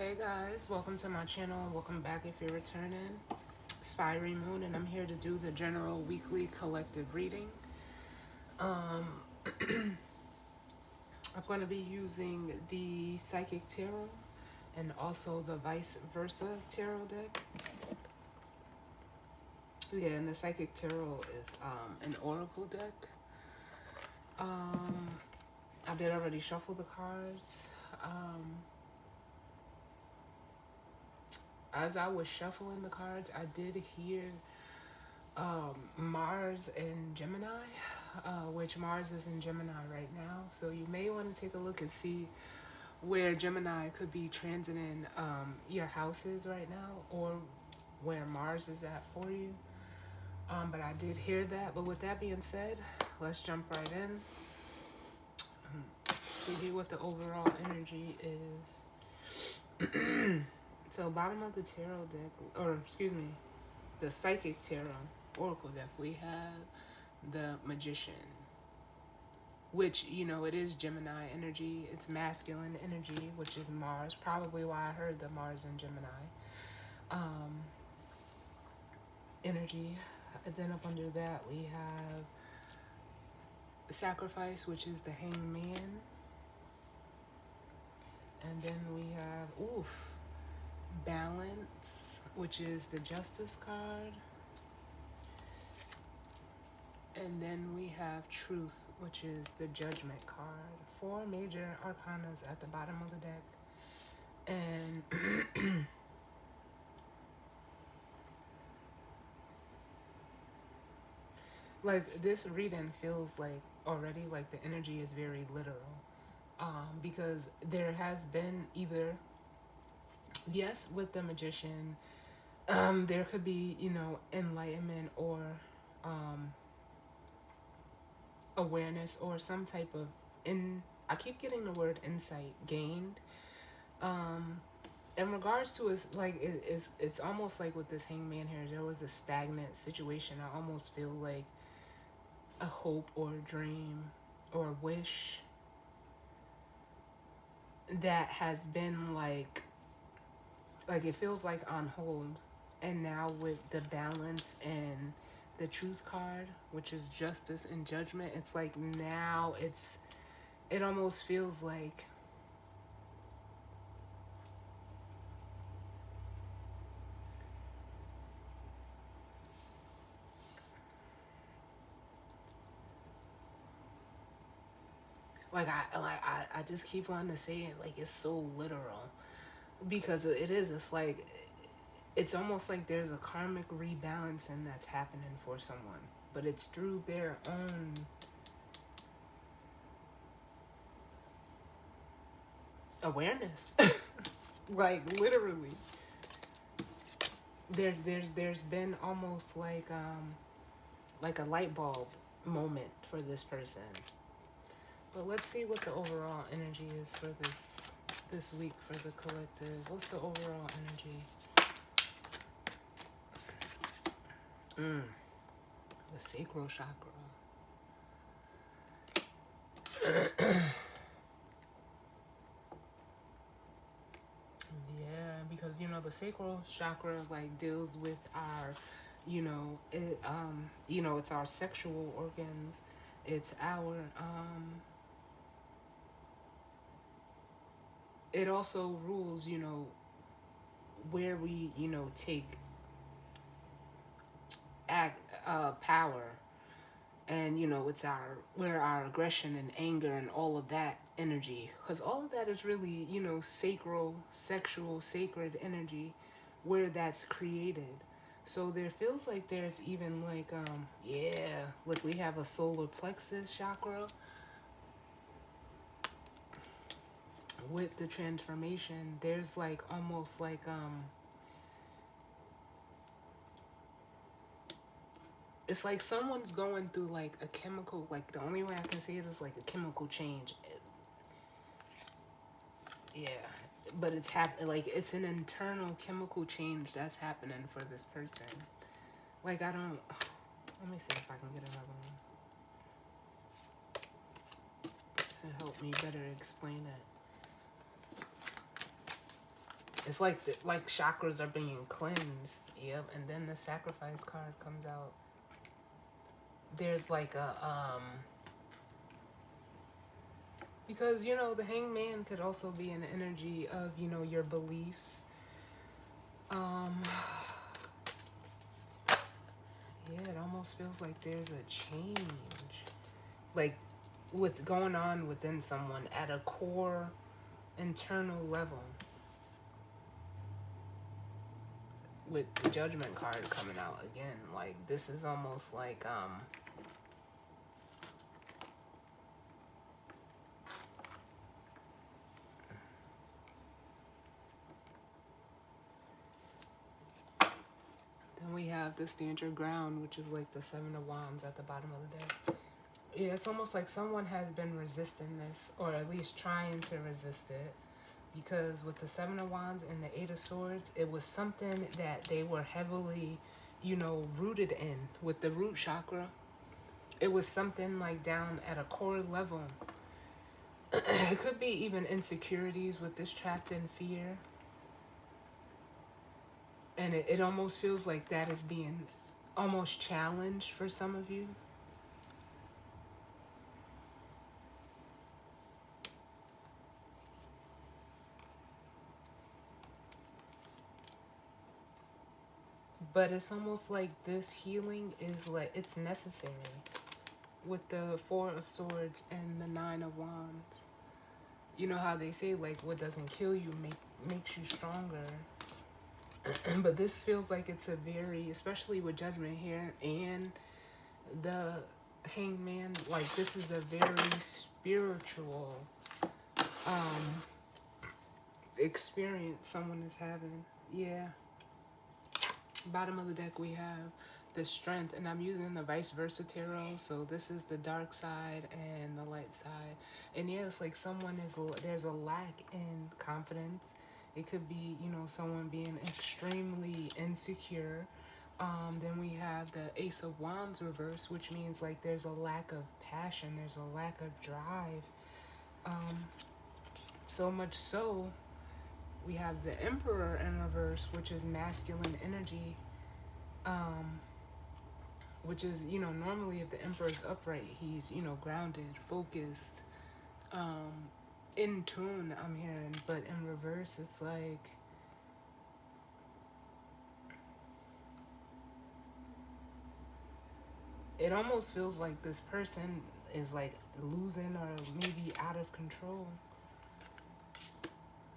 Hey guys, welcome to my channel. Welcome back if you're returning. It's Fiery Moon, and I'm here to do the general weekly collective reading. I'm going to be using the Psychic Tarot and also the Vice Versa Tarot deck. Yeah, and the Psychic Tarot is an Oracle deck. I did already shuffle the cards. As I was shuffling the cards, I did hear Mars and Gemini, which Mars is in Gemini right now. So you may want to take a look and see where Gemini could be transiting your houses right now, or where Mars is at for you. But I did hear that. But with that being said, let's jump right in. See what the overall energy is. So bottom of the tarot deck, or excuse me, the Psychic Tarot Oracle deck, we have the Magician, which, you know, it is Gemini energy. It's masculine energy, which is Mars. Probably why I heard the Mars and Gemini energy. And then up under that, we have Sacrifice, which is the Hangman. And then we have, Balance, which is the Justice card. And then we have Truth, which is the Judgment card. 4 major arcanas at the bottom of the deck. And like, this reading feels like already like the energy is very literal. Because there has been either, yes, with the Magician, there could be, you know, enlightenment or awareness or some type of I keep getting the word insight gained. In regards to it's almost like with this Hangman here, there was a stagnant situation. I almost feel like a hope or a dream or a wish that has been like it feels like on hold. And now with the Balance and the Truth card, which is Justice and Judgment, it's like now it almost feels like I just keep wanting to say it, like, it's so literal, because it is. It's like it's almost like there's a karmic rebalancing that's happening for someone, but it's through their own awareness. Like, literally, there's been almost like a light bulb moment for this person. But let's see what the overall energy is for this week for the collective. What's the overall energy? The sacral chakra. Yeah, because, you know, the sacral chakra like deals with our, it's our sexual organs. It's our it also rules, you know, where we, you know, take power. And, you know, it's where our aggression and anger and all of that energy, because all of that is really, you know, sacral, sexual, sacred energy, where that's created. So there feels like there's even like we have a solar plexus chakra with the transformation. There's like almost like it's like someone's going through like a chemical, like the only way I can see it is like a chemical change. Yeah, but it's an internal chemical change that's happening for this person. Like, I don't. Let me see if I can get another one to help me better explain it. It's like like chakras are being cleansed. Yep. And then the sacrifice card comes out. There's like a because you know the hangman could also be an energy of, you know, your beliefs. Um yeah, it almost feels like there's a change. Like with going on within someone at a core internal level. With the judgment card coming out again, like this is almost like then we have the stand your ground, which is like the Seven of Wands at the bottom of the deck. Yeah, it's almost like someone has been resisting this, or at least trying to resist it, because with the Seven of Wands and the Eight of Swords, it was something that they were heavily, you know, rooted in with the root chakra. It was something like down at a core level. It could be even insecurities with this trapped in fear. And it almost feels like that is being almost challenged for some of you. But it's almost like this healing is like it's necessary with the Four of Swords and the Nine of Wands. You know how they say like what doesn't kill you makes you stronger. But this feels like it's a very, especially with Judgment here and the Hangman, like this is a very spiritual experience someone is having. Yeah. Bottom of the deck we have the Strength, and I'm using the Vice Versa Tarot, so this is the dark side and the light side. And yeah, it's like someone is, there's a lack in confidence. It could be, you know, someone being extremely insecure. Then we have the Ace of Wands reverse, which means like there's a lack of passion, there's a lack of drive. So much so, we have the Emperor in reverse, which is masculine energy. Which is, you know, normally if the Emperor is upright, he's, you know, grounded, focused, in tune, I'm hearing. But in reverse, it's like it almost feels like this person is like losing or maybe out of control,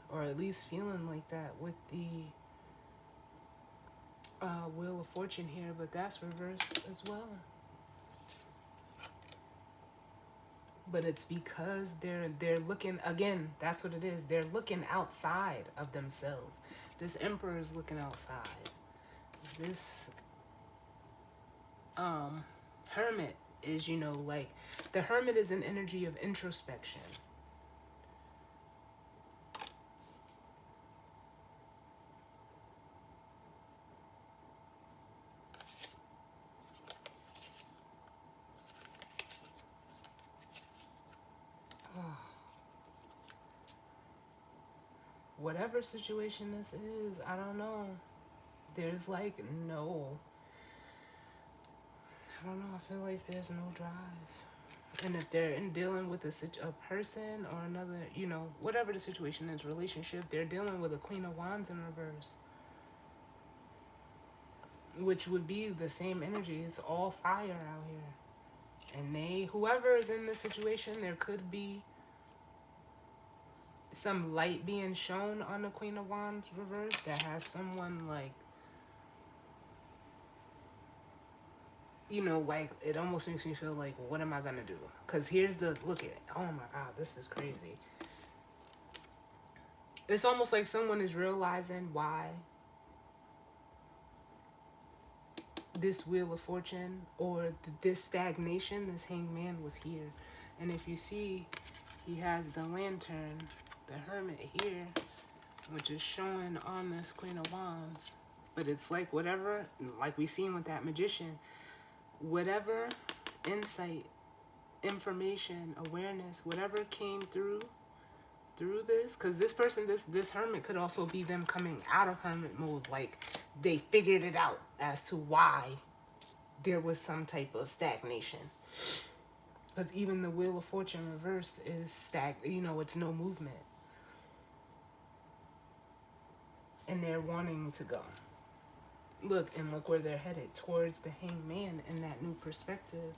or at least feeling like that with the Wheel of Fortune here, but that's reverse as well. But it's because they're looking, again, that's what it is, they're looking outside of themselves. This Emperor is looking outside. This Hermit is, you know, like the Hermit is an energy of introspection. Whatever situation this is, I don't know. There's like no, I don't know, I feel like there's no drive. And if they're dealing with a person or another, you know, whatever the situation is, relationship, they're dealing with a Queen of Wands in reverse. Which would be the same energy. It's all fire out here. And whoever is in this situation, there could be some light being shown on the Queen of Wands reverse that has someone like, you know, like it almost makes me feel like, what am I gonna do? Because here's the look at, oh my god, this is crazy. It's almost like someone is realizing why this Wheel of Fortune or this stagnation, this Hangman was here. And if you see, he has the Lantern, the Hermit here, which is showing on this Queen of Wands. But it's like whatever, like we seen with that Magician, whatever insight, information, awareness, whatever came through through this, because this person, this hermit could also be them coming out of hermit mode, like they figured it out as to why there was some type of stagnation. Because even the Wheel of Fortune reversed is it's no movement. And they're wanting to go. Look where they're headed, towards the Hangman in that new perspective.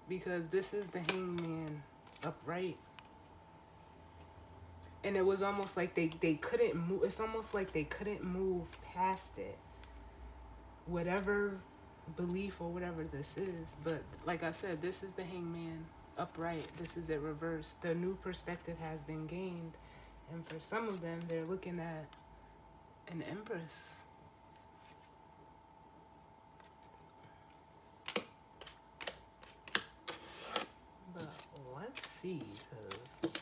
Because this is the Hangman upright. And it was almost like they couldn't move. It's almost like they couldn't move past it. Whatever belief or whatever this is. But like I said, this is the Hangman upright. This is it reversed. The new perspective has been gained. And for some of them, they're looking at an Empress. But let's see, because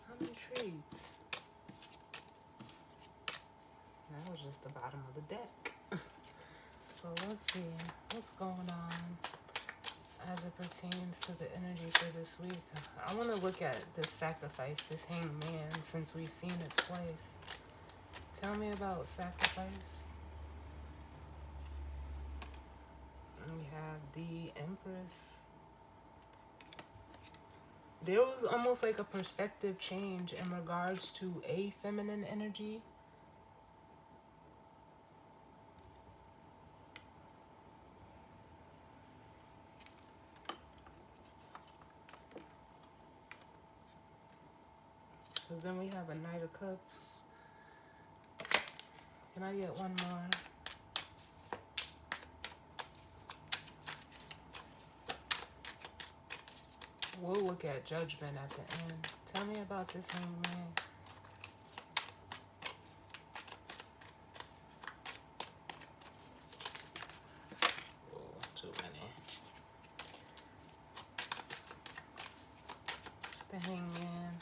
I'm intrigued. That was just the bottom of the deck. So let's see what's going on as it pertains to the energy for this week. I want to look at this sacrifice, this Hangman, since we've seen it twice. Tell me about sacrifice. And we have the Empress. There was almost like a perspective change in regards to a feminine energy. Because then we have a Knight of Cups. Can I get one more? We'll look at Judgment at the end. Tell me about this Hangman. Oh, too many. The Hangman.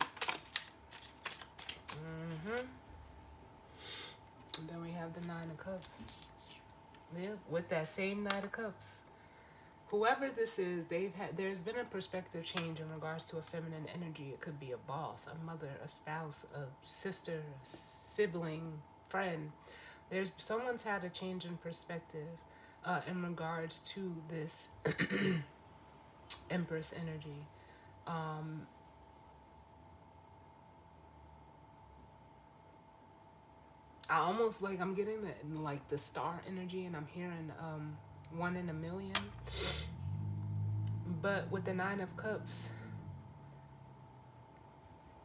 And then we have the Nine of Cups. Yeah, with that same Knight of Cups. Whoever this is, there's been a perspective change in regards to a feminine energy. It could be a boss, a mother, a spouse, a sister, a sibling, friend. Someone's had a change in perspective in regards to this Empress energy. I'm getting the star energy, and I'm hearing 1 in a million. But with the Nine of Cups,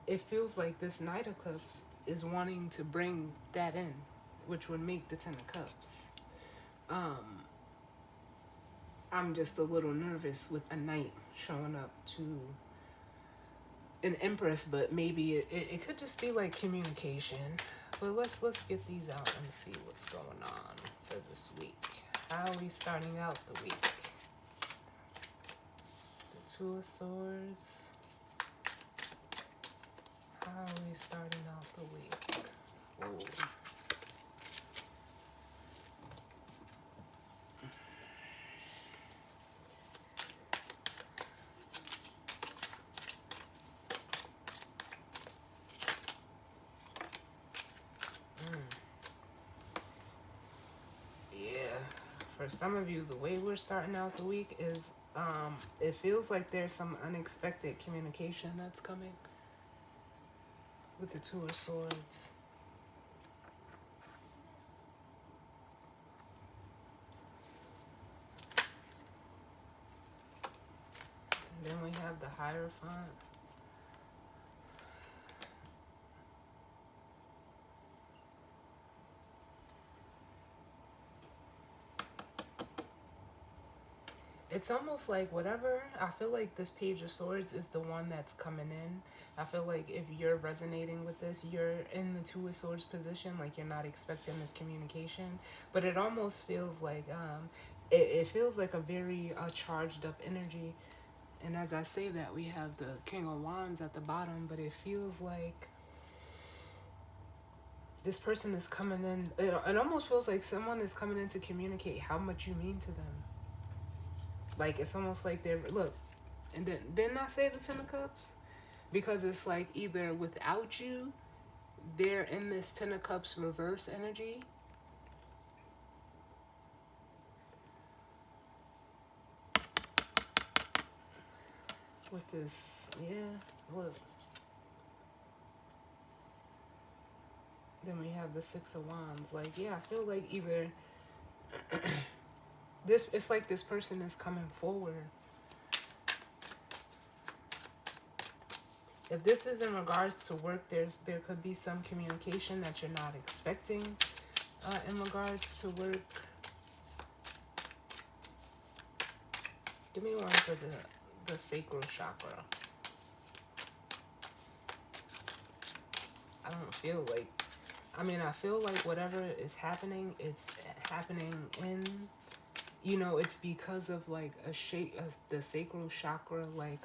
it feels like this Knight of Cups is wanting to bring that in, which would make the Ten of Cups. I'm just a little nervous with a Knight showing up to an Empress, but maybe it could just be like communication. But let's get these out and see what's going on for this week. How are we starting out the week? The Two of Swords. How are we starting out the week? Ooh. For some of you, the way we're starting out the week is it feels like there's some unexpected communication that's coming with the Two of Swords. And then we have the Hierophant. It's almost like whatever, I feel like this Page of Swords is the one that's coming in. I feel like if you're resonating with this, you're in the Two of Swords position, like you're not expecting this communication. But it almost feels like, it feels like a very charged up energy. And as I say that, we have the King of Wands at the bottom, but it feels like this person is coming in. It almost feels like someone is coming in to communicate how much you mean to them. Like, it's almost like they're, look, and then didn't I say the Ten of Cups? because it's like either without you, they're in this Ten of Cups reverse energy. With this, yeah, look. Then we have the Six of Wands. Like, yeah, I feel like either this, it's like this person is coming forward. If this is in regards to work, there could be some communication that you're not expecting in regards to work. Give me one for the sacral chakra. I don't feel like, I mean, I feel like whatever is happening, it's happening in, you know, it's because of like the sacral chakra, like,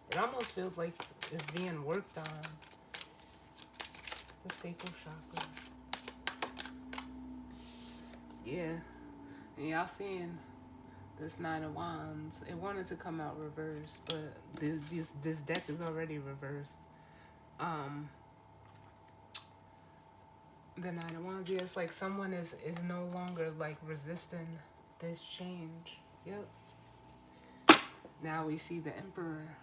it almost feels like it's being worked on. The sacral chakra. Yeah. And y'all seeing this Nine of Wands. It wanted to come out reversed, but this deck is already reversed. The Nine of Wands, yeah, it's like someone is no longer like resisting this change. Yep. Now we see the Emperor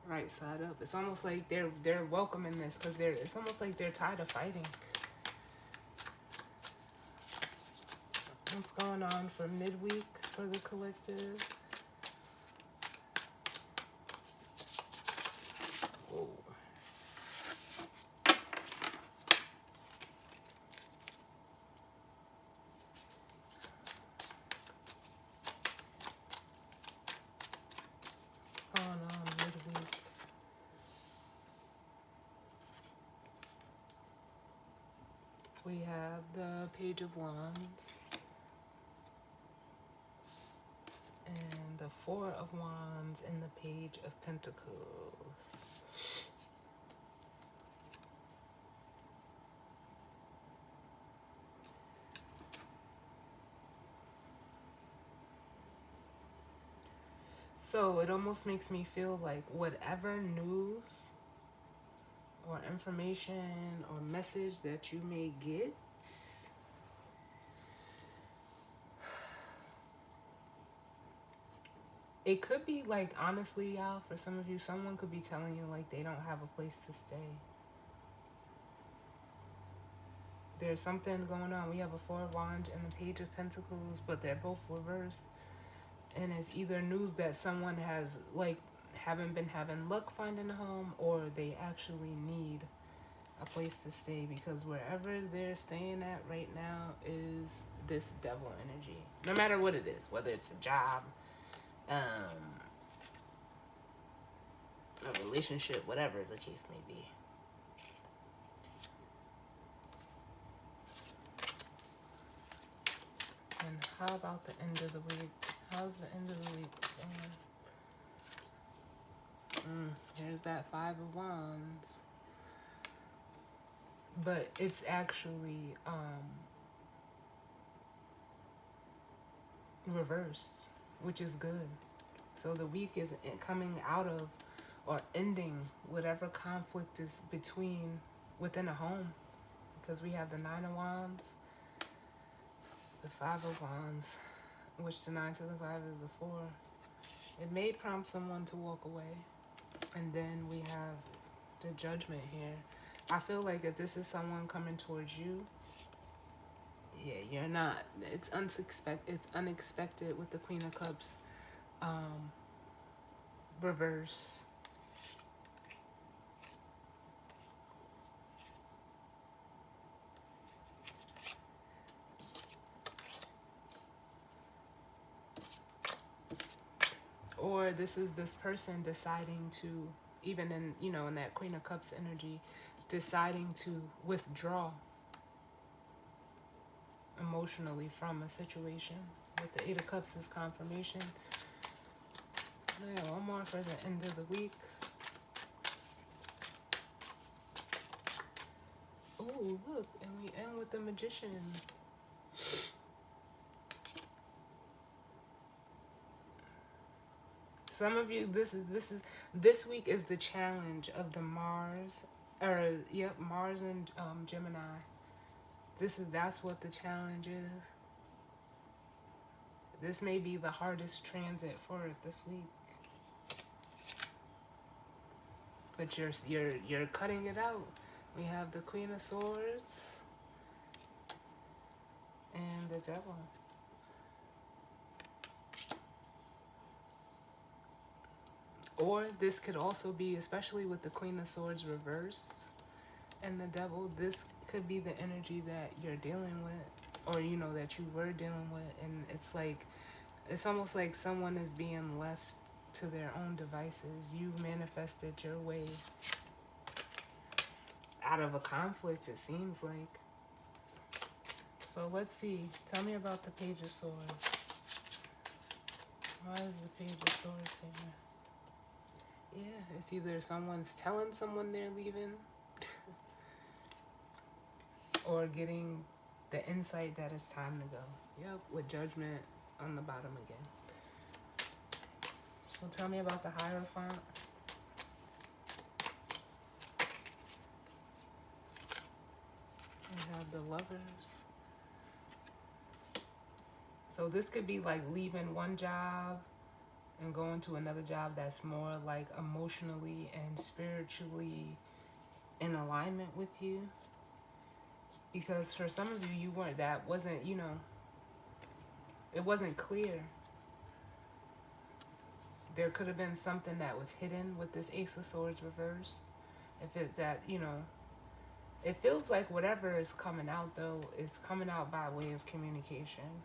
right side up. It's almost like they're welcoming this because it's almost like they're tired of fighting. What's going on for midweek for the collective? Whoa. What's going on midweek? We have the Page of Wands and the Four of Wands and the Page of Pentacles. So it almost makes me feel like whatever news or information or message that you may get, it could be like, honestly, y'all, for some of you, someone could be telling you like they don't have a place to stay. There's something going on. We have a Four of Wands and the Page of Pentacles, but they're both reversed. And it's either news that someone has like haven't been having luck finding a home, or they actually need a place to stay, because wherever they're staying at right now is this devil energy. No matter what it is, whether it's a job, a relationship, whatever the case may be. And how about the end of the week? How's the end of the week going? There's that Five of Wands. But it's actually reversed, which is good. So the week is coming out of or ending whatever conflict is within a home. Because we have the Nine of Wands, the Five of Wands, which the 9 to the 5 is the 4. It may prompt someone to walk away. And then we have the Judgment here. I feel like if this is someone coming towards you, yeah, you're not. It's unexpected with the Queen of Cups reverse. Or this is this person deciding to, even in, you know, in that Queen of Cups energy, deciding to withdraw emotionally from a situation. With the Eight of Cups is confirmation. Yeah, one more for the end of the week. Oh, look, and we end with the Magician. Some of you, this week is the challenge of the Mars, or yep, Mars and Gemini. That's what the challenge is. This may be the hardest transit for it this week. But you're cutting it out. We have the Queen of Swords and the Devil. Or this could also be, especially with the Queen of Swords reversed and the Devil, this could be the energy that you're dealing with, or that you were dealing with, and it's almost like someone is being left to their own devices. You manifested your way out of a conflict, it seems like. So let's see. Tell me about the Page of Swords. Why is the Page of Swords here? Yeah, it's either someone's telling someone they're leaving or getting the insight that it's time to go. Yep, with Judgment on the bottom again. So tell me about the Hierophant. We have the Lovers. So this could be like leaving one job and going to another job that's more like emotionally and spiritually in alignment with you. Because for some of you, that wasn't, it wasn't clear. There could have been something that was hidden with this Ace of Swords reverse. It feels like whatever is coming out, though, is coming out by way of communication.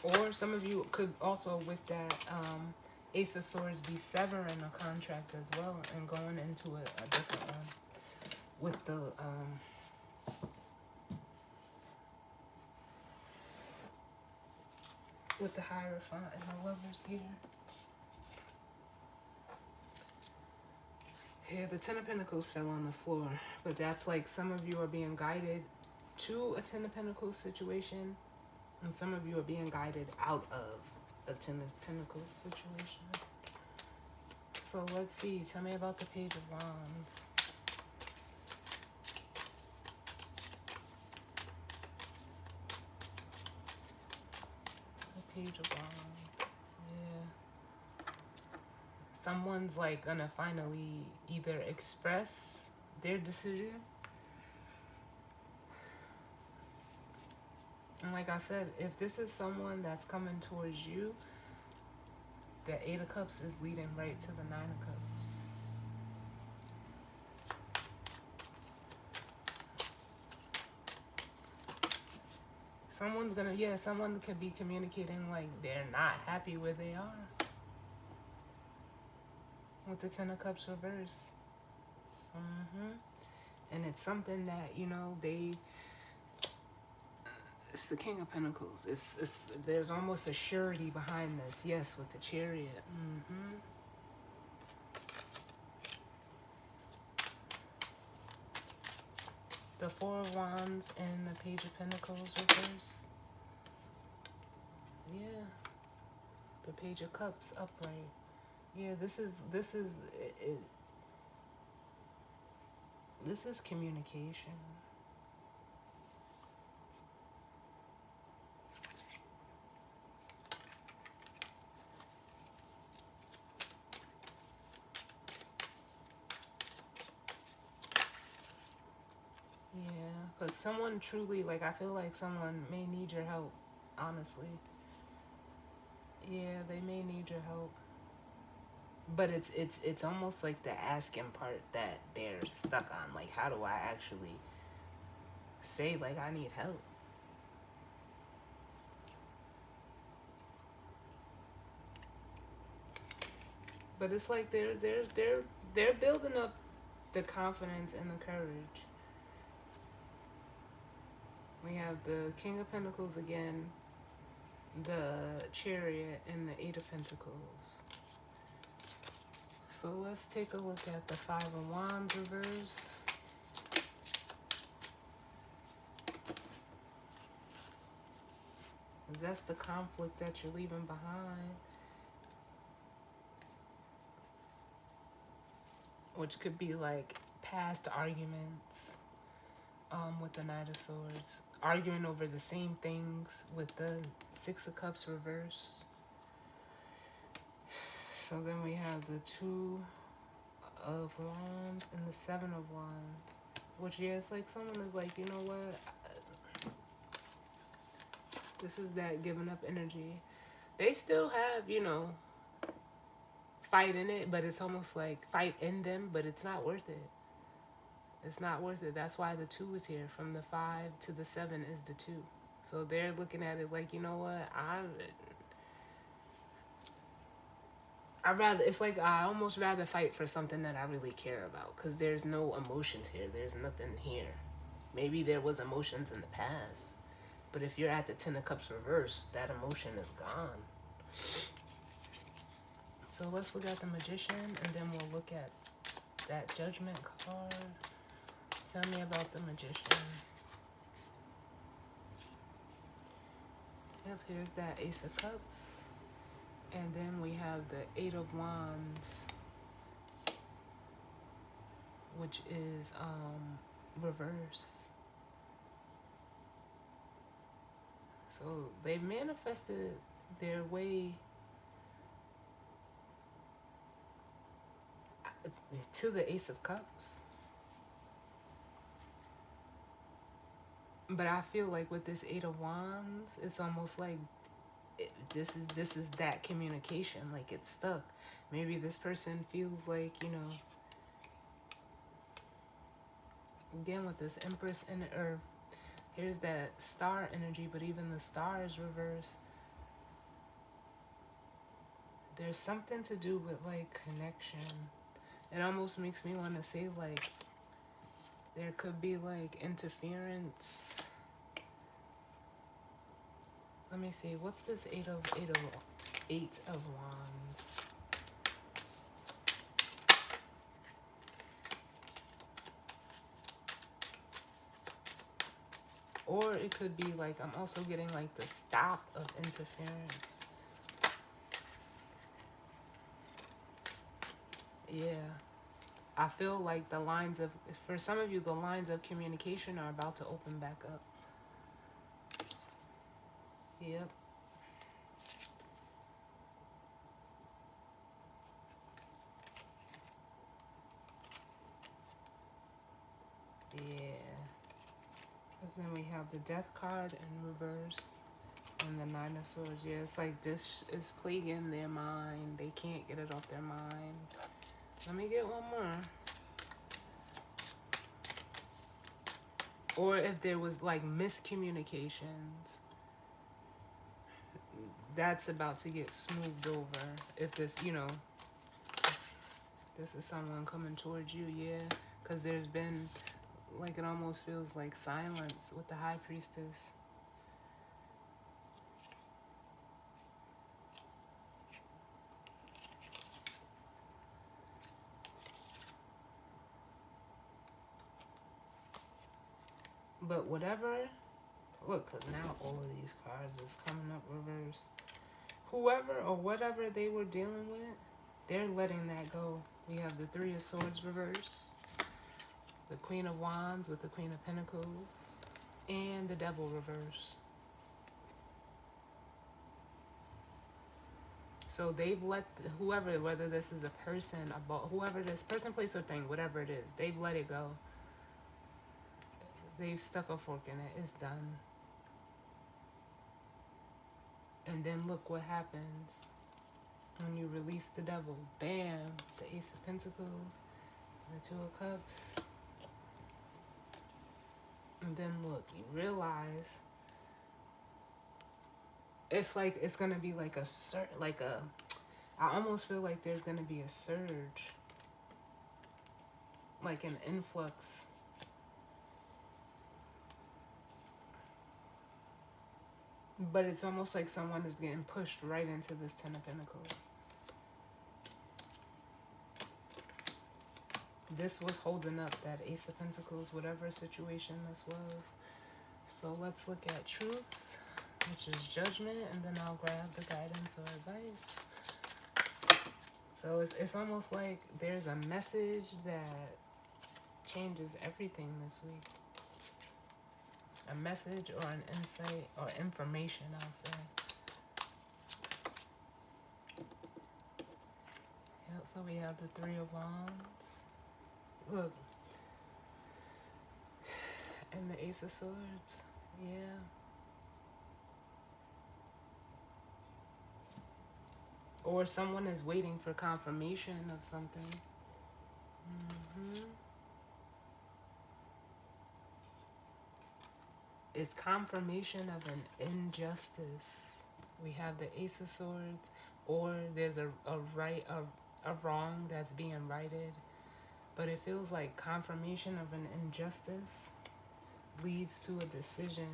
Or some of you could also, with that Ace of Swords, be severing a contract as well and going into a different one. With the Hierophant and the Lovers here. Here, the Ten of Pentacles fell on the floor, but that's like some of you are being guided to a Ten of Pentacles situation, and some of you are being guided out of a Ten of Pentacles situation. So let's see. Tell me about the Page of Wands. The Page of Wands. Yeah. Someone's like gonna finally either express their decision. And like I said, if this is someone that's coming towards you, the Eight of Cups is leading right to the Nine of Cups. Someone could be communicating like they're not happy where they are. With the Ten of Cups reverse. And it's something that, it's the King of Pentacles. There's almost a surety behind this. Yes, with the Chariot. The Four of Wands and the Page of Pentacles reverse. Yeah. The Page of Cups upright. Yeah, this is communication. Yeah, because someone truly, I feel like someone may need your help, honestly. Yeah, they may need your help. But it's almost like the asking part that they're stuck on. Like, how do I actually say, I need help? But it's like they're building up the confidence and the courage. We have the King of Pentacles again, the Chariot, and the Eight of Pentacles. So let's take a look at the Five of Wands reverse. that's the conflict that you're leaving behind. Which could be like past arguments with the Knight of Swords. Arguing over the same things with the Six of Cups reversed. So then we have the Two of Wands and the Seven of Wands. Which, yeah, it's like someone is like, you know what? This is that giving up energy. They still have, you know, fight in it, but it's almost like fight in them, but it's not worth it. It's not worth it. That's why the 2 is here. From the 5 to the 7 is the 2. So they're looking at it like, you know what? It's like I almost rather fight for something that I really care about, because there's no emotions here. There's nothing here. Maybe there was emotions in the past, but if you're at the 10 of Cups reverse, that emotion is gone. So let's look at the Magician, and then we'll look at that Judgment card. Tell me about the Magician. Yep, here's that Ace of Cups. And then we have the 8 of Wands, which is reverse. So they manifested their way to the Ace of Cups. But I feel like with this 8 of Wands, it's almost like this is that communication, like it's stuck. Maybe this person feels like, you know, again with this Empress and or here's that Star energy, but even the Star is reversed. There's something to do with like connection. It almost makes me want to say like there could be like interference. Let me see. What's this 8 of Wands? Or it could be like I'm also getting like the stop of interference. Yeah. I feel like the lines of, for some of you, the lines of communication are about to open back up. Yep. Yeah. Because then we have the Death card in reverse and the 9 of Swords. Yeah, it's like this is plaguing their mind. They can't get it off their mind. Let me get one more. Or if there was like miscommunications, that's about to get smoothed over. If this, you know, this is someone coming towards you, yeah. Because there's been, like, it almost feels like silence with the High Priestess. But whatever, look, because now all of these cards is coming up reverse. Whoever or whatever they were dealing with, they're letting that go. We have the 3 of Swords reverse, the Queen of Wands with the Queen of Pentacles, and the Devil reverse. So they've let whoever, whether this is a person, whoever this person, place, or thing, whatever it is, they've let it go. They've stuck a fork in it. It's done. And then look what happens when you release the Devil. Bam! The Ace of Pentacles, the 2 of Cups. And then look, you realize it's like it's gonna be like a I almost feel like there's gonna be a surge, like an influx. But it's almost like someone is getting pushed right into this 10 of Pentacles. This was holding up that Ace of Pentacles, whatever situation this was. So let's look at truth. which is judgment, and then I'll grab the guidance or advice. So it's almost like there's a message that changes everything this week. A message or an insight or information, I'll say. Yep, so we have the Three of Wands. Look. And the Ace of Swords. Yeah. Or someone is waiting for confirmation of something. It's confirmation of an injustice. We have the Ace of Swords, or there's a wrong that's being righted. But it feels like confirmation of an injustice leads to a decision.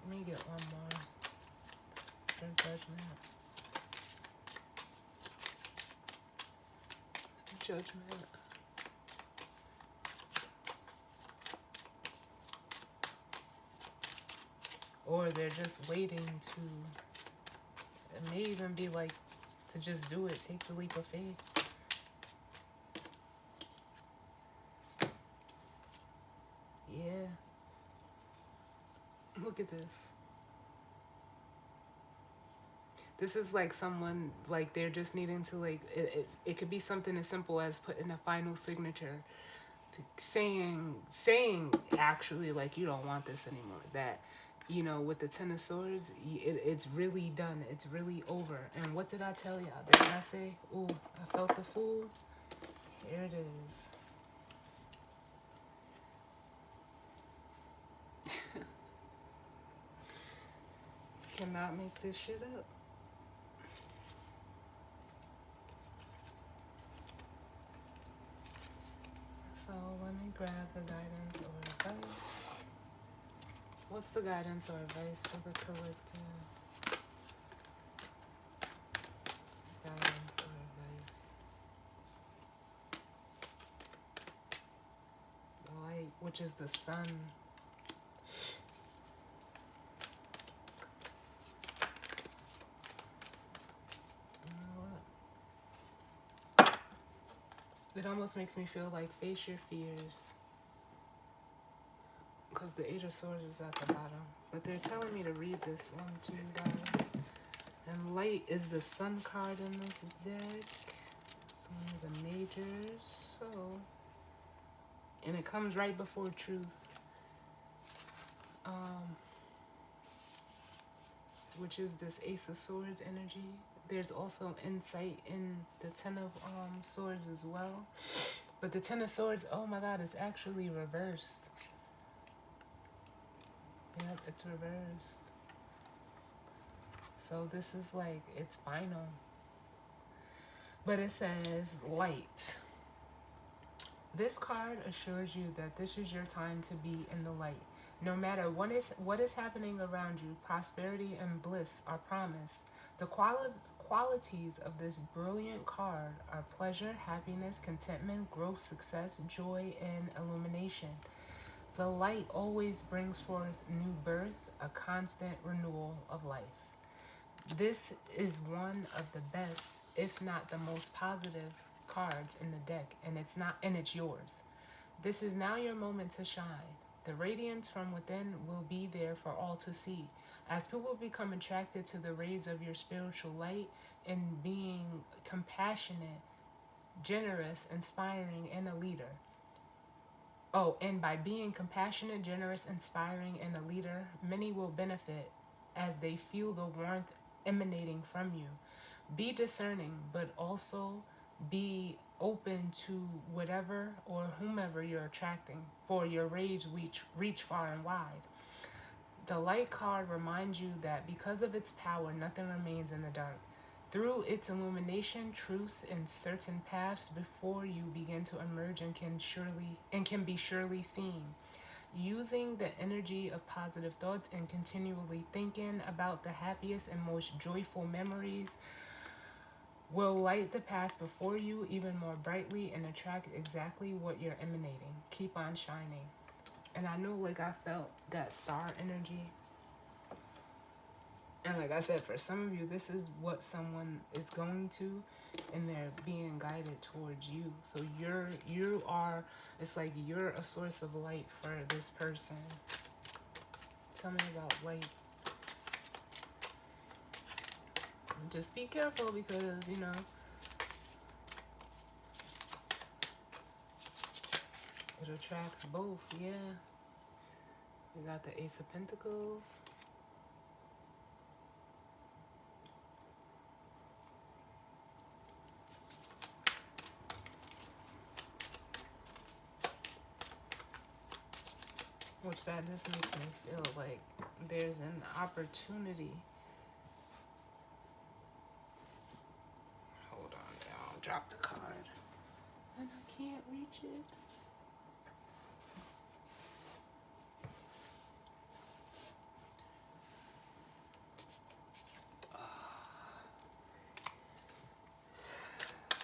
Let me get one more. For judgment. Judgment. Or they're just waiting to, it may even be like to just do it, take the leap of faith. Yeah. Look at this. This is like someone, like they're just needing to like, it could be something as simple as putting a final signature, saying actually like you don't want this anymore. That, you know, with the Ten of Swords, it's really done. It's really over. And what did I tell y'all? Did I say, ooh, I felt the Fool? Here it is. Cannot make this shit up. So let me grab the guidance or advice. What's the guidance or advice for the collective? Guidance or advice. The light, which is the sun. It almost makes me feel like face your fears. Because the Eight of Swords is at the bottom. But they're telling me to read this one to you guys. And light is the sun card in this deck. It's one of the majors. So, and it comes right before truth. Which is this Ace of Swords energy. There's also insight in the Ten of Swords as well. But the Ten of Swords, oh my god, it's actually reversed. Yep, it's reversed. So this is like, it's final. But it says light. This card assures you that this is your time to be in the light. No matter what is happening around you, prosperity and bliss are promised. The qualities of this brilliant card are pleasure, happiness, contentment, growth, success, joy, and illumination. The light always brings forth new birth, a constant renewal of life. This is one of the best, if not the most positive cards in the deck, and it's yours. This is now your moment to shine. The radiance from within will be there for all to see. As people become attracted to the rays of your spiritual light and being compassionate, generous, inspiring, and a leader. Oh, and by being compassionate, generous, inspiring, and a leader, many will benefit as they feel the warmth emanating from you. Be discerning, but also be open to whatever or whomever you're attracting, for your rays reach far and wide. The light card reminds you that because of its power, nothing remains in the dark. Through its illumination, truths and certain paths before you begin to emerge and can be surely seen. Using the energy of positive thoughts and continually thinking about the happiest and most joyful memories will light the path before you even more brightly and attract exactly what you're emanating. Keep on shining. And I know, like, I felt that star energy. And like I said, for some of you, this is what someone is going to, and they're being guided towards you. So you are, it's like you're a source of light for this person. Tell me about light. Just be careful because, you know, it attracts both. Yeah. You got the Ace of Pentacles. Which that just makes me feel like there's an opportunity. Hold on, I'll drop the card. And I can't reach it.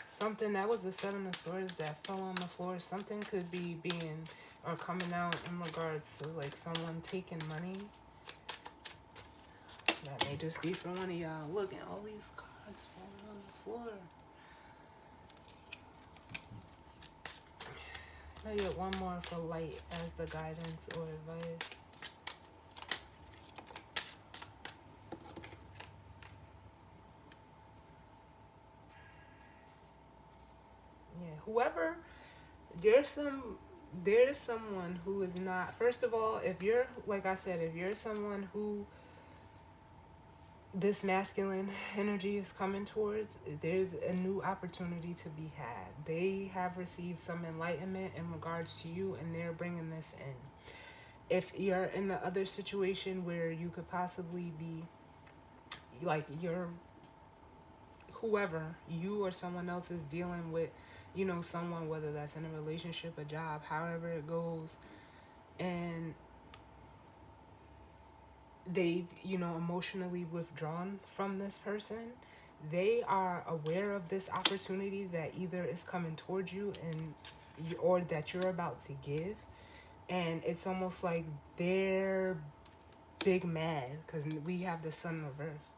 Something that was a Seven of Swords that fell on the floor. Something could be being or coming out in regards to like someone taking money. That may just be for one of y'all. Look at all these cards falling on the floor. I get one more for light as the guidance or advice. Yeah, whoever, there's someone who is not, first of all, if you're, like I said, if you're someone who this masculine energy is coming towards, there's a new opportunity to be had. They have received some enlightenment in regards to you, and they're bringing this in. If you're in the other situation where you could possibly be, like, you're, whoever, you or someone else is dealing with, you know, someone, whether that's in a relationship, a job, however it goes, and they've, you know, emotionally withdrawn from this person, they are aware of this opportunity that either is coming towards you and or that you're about to give, and it's almost like they're big mad because we have the sun reverse.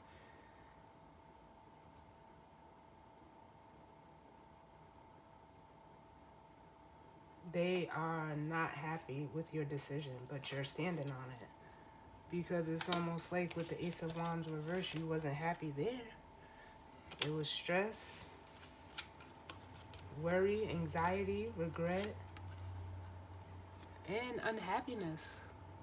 They are not happy with your decision, but you're standing on it. Because it's almost like with the Ace of Wands reverse, you wasn't happy there. It was stress, worry, anxiety, regret, and unhappiness.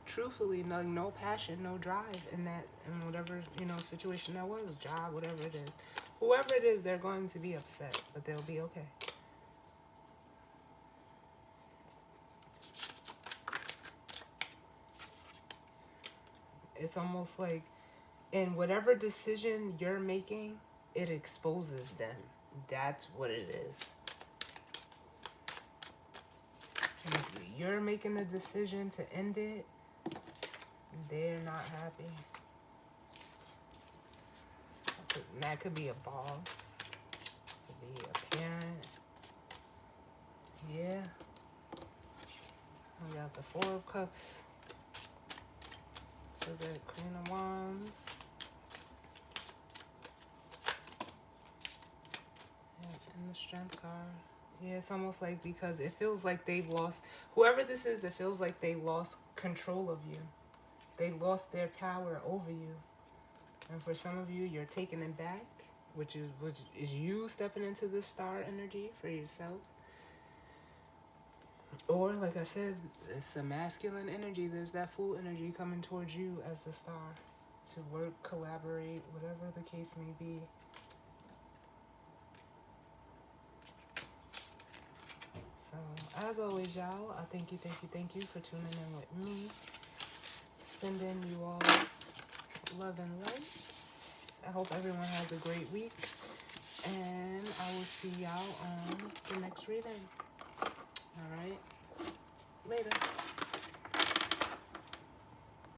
Truthfully, no passion, no drive in that, in whatever, you know, situation that was, job, whatever it is. Whoever it is, they're going to be upset, but they'll be okay. It's almost like in whatever decision you're making, it exposes them. That's what it is. And if you're making a decision to end it, they're not happy. That could be a boss. Could be a parent. Yeah. We got the Four of Cups. So the Queen of Wands. And the Strength card. Yeah, it's almost like because it feels like they've lost, whoever this is, it feels like they lost control of you. They lost their power over you. And for some of you, you're taking it back, which is you stepping into the star energy for yourself. Or, like I said, it's a masculine energy. There's that Fool energy coming towards you as the star to work, collaborate, whatever the case may be. So, as always, y'all, I thank you for tuning in with me. Sending you all love and light. I hope everyone has a great week. And I will see y'all on the next reading. Alright? Later.